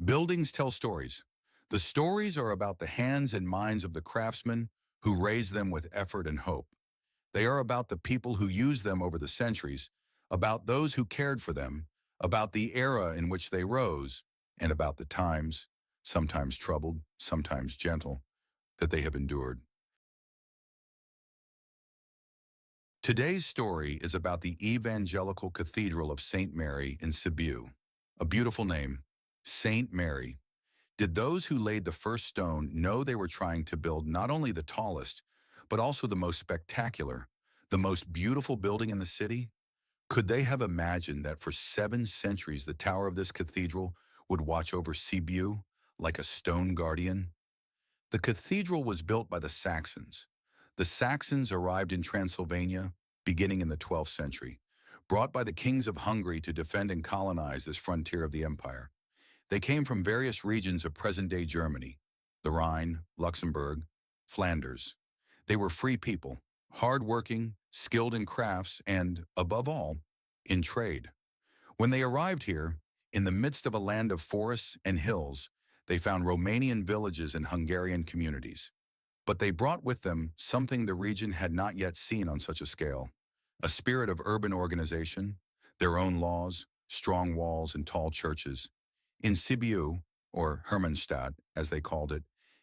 Buildings tell stories. The stories are about the hands and minds of the craftsmen who raised them with effort and hope. They are about the people who used them over the centuries, about those who cared for them, about the era in which they rose, and about the times, sometimes troubled, sometimes gentle, that they have endured. Today's story is about the Evangelical Cathedral of St. Mary in Sibiu. A beautiful name, St. Mary. Did those who laid the first stone know they were trying to build not only the tallest, but also the most spectacular, the most beautiful building in the city? Could they have imagined that for 7 centuries the tower of this cathedral would watch over Sibiu like a stone guardian? The cathedral was built by the Saxons. The Saxons arrived in Transylvania beginning in the 12th century, brought by the kings of Hungary to defend and colonize this frontier of the empire. They came from various regions of present-day Germany, the Rhine, Luxembourg, Flanders. They were free people, hard-working, skilled in crafts, and, above all, in trade. When they arrived here, in the midst of a land of forests and hills, they found Romanian villages and Hungarian communities. But they brought with them something the region had not yet seen on such a scale: a spirit of urban organization, their own laws, strong walls, and tall churches. In Sibiu, or Hermannstadt, as they called it,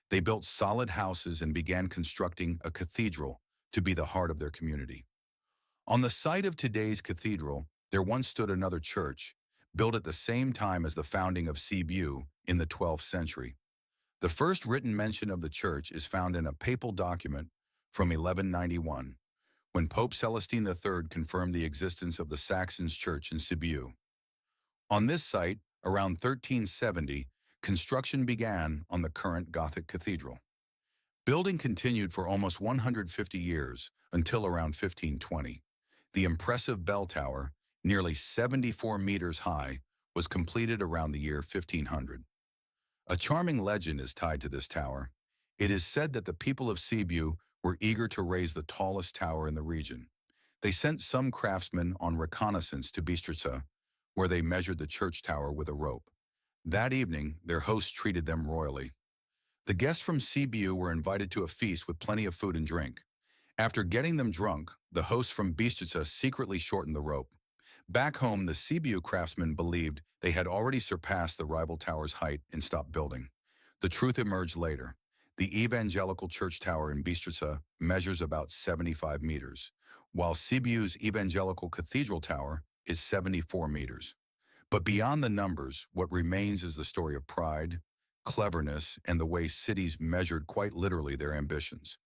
they built solid houses and began constructing a cathedral to be the heart of their community. On the site of today's cathedral, there once stood another church, built at the same time as the founding of Sibiu in the 12th century. The first written mention of the church is found in a papal document from 1191, when Pope Celestine III confirmed the existence of the Saxons church in Sibiu. On this site, around 1370, construction began on the current Gothic cathedral. Building continued for almost 150 years until around 1520. The impressive bell tower, nearly 74 meters high, was completed around the year 1500. A charming legend is tied to this tower. It is said that the people of Sibiu were eager to raise the tallest tower in the region. They sent some craftsmen on reconnaissance to Bistrica, where they measured the church tower with a rope. That evening, their hosts treated them royally. The guests from Sibiu were invited to a feast with plenty of food and drink. After getting them drunk, the hosts from Bistrica secretly shortened the rope. Back home, the Sibiu craftsmen believed they had already surpassed the rival tower's height and stopped building. The truth emerged later. The Evangelical Church Tower in Bistrica measures about 75 meters, while Sibiu's Evangelical Cathedral Tower is 74 meters. But beyond the numbers, what remains is the story of pride, cleverness, and the way cities measured quite literally their ambitions.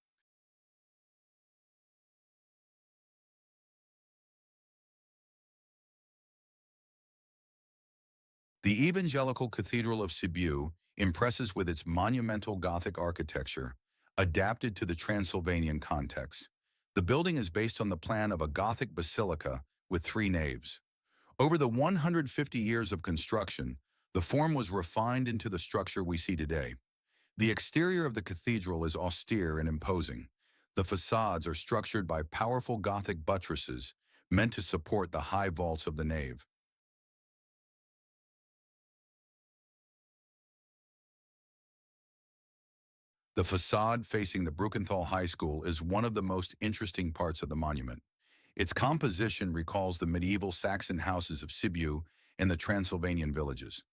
The Evangelical Cathedral of Sibiu impresses with its monumental Gothic architecture, adapted to the Transylvanian context. The building is based on the plan of a Gothic basilica with 3 naves. Over the 150 years of construction, the form was refined into the structure we see today. The exterior of the cathedral is austere and imposing. The facades are structured by powerful Gothic buttresses meant to support the high vaults of the nave. The facade facing the Brukenthal High School is one of the most interesting parts of the monument. Its composition recalls the medieval Saxon houses of Sibiu and the Transylvanian villages.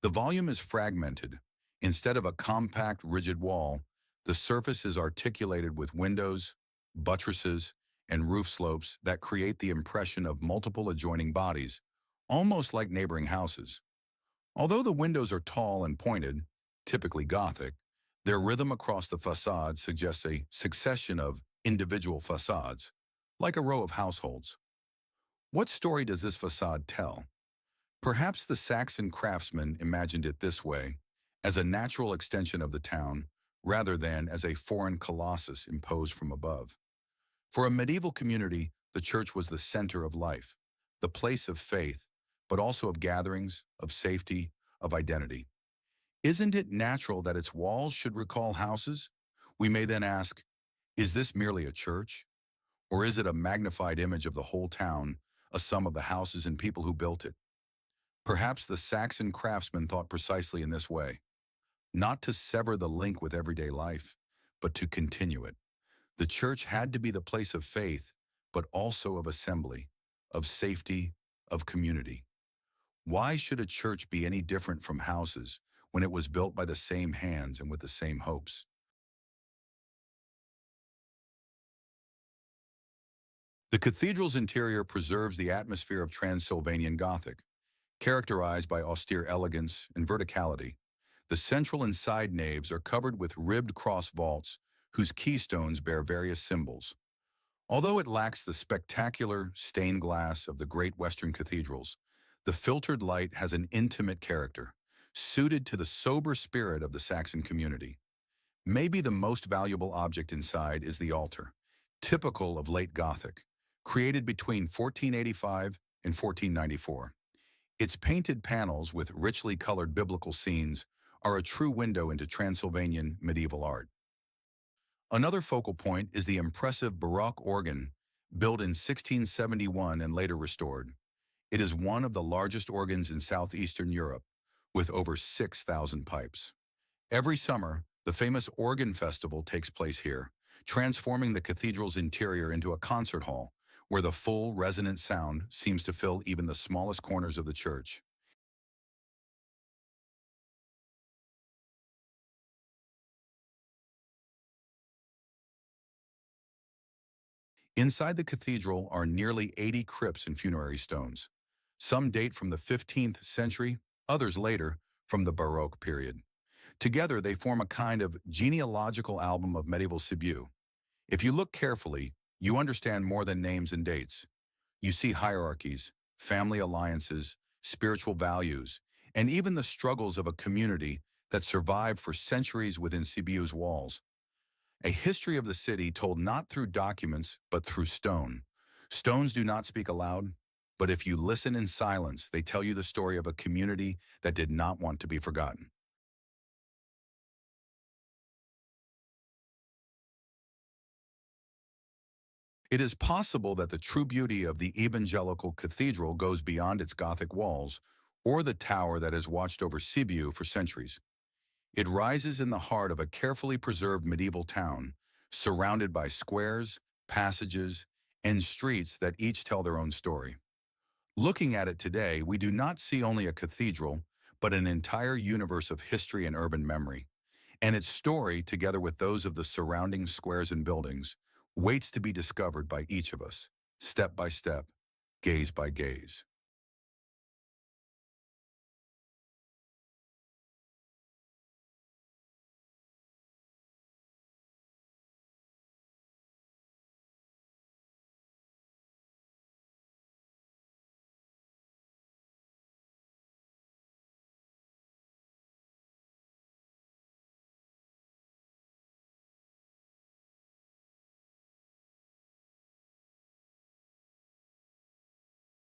The volume is fragmented. Instead of a compact, rigid wall, the surface is articulated with windows, buttresses, and roof slopes that create the impression of multiple adjoining bodies, almost like neighboring houses. Although the windows are tall and pointed, typically Gothic, their rhythm across the facade suggests a succession of individual facades, like a row of households. What story does this facade tell? Perhaps the Saxon craftsmen imagined it this way, as a natural extension of the town, rather than as a foreign colossus imposed from above. For a medieval community, the church was the center of life, the place of faith, but also of gatherings, of safety, of identity. Isn't it natural that its walls should recall houses? We may then ask, is this merely a church? Or is it a magnified image of the whole town, a sum of the houses and people who built it? Perhaps the Saxon craftsmen thought precisely in this way, not to sever the link with everyday life, but to continue it. The church had to be the place of faith, but also of assembly, of safety, of community. Why should a church be any different from houses when it was built by the same hands and with the same hopes? The cathedral's interior preserves the atmosphere of Transylvanian Gothic, characterized by austere elegance and verticality. The central and side naves are covered with ribbed cross vaults whose keystones bear various symbols. Although it lacks the spectacular stained glass of the great Western cathedrals, the filtered light has an intimate character, suited to the sober spirit of the Saxon community. Maybe the most valuable object inside is the altar, typical of late Gothic, created between 1485 and 1494. Its painted panels with richly colored biblical scenes are a true window into Transylvanian medieval art. Another focal point is the impressive Baroque organ, built in 1671 and later restored. It is one of the largest organs in southeastern Europe, with over 6,000 pipes. Every summer, the famous Organ Festival takes place here, transforming the cathedral's interior into a concert hall, where the full, resonant sound seems to fill even the smallest corners of the church. Inside the cathedral are nearly 80 crypts and funerary stones. Some date from the 15th century, others later, from the Baroque period. Together, they form a kind of genealogical album of medieval Sibiu. If you look carefully, you understand more than names and dates. You see hierarchies, family alliances, spiritual values, and even the struggles of a community that survived for centuries within Sibiu's walls. A history of the city told not through documents, but through stone. Stones do not speak aloud, but if you listen in silence, they tell you the story of a community that did not want to be forgotten. It is possible that the true beauty of the Evangelical Cathedral goes beyond its Gothic walls or the tower that has watched over Sibiu for centuries. It rises in the heart of a carefully preserved medieval town, surrounded by squares, passages, and streets that each tell their own story. Looking at it today, we do not see only a cathedral, but an entire universe of history and urban memory. And its story, together with those of the surrounding squares and buildings, waits to be discovered by each of us, step by step, gaze by gaze.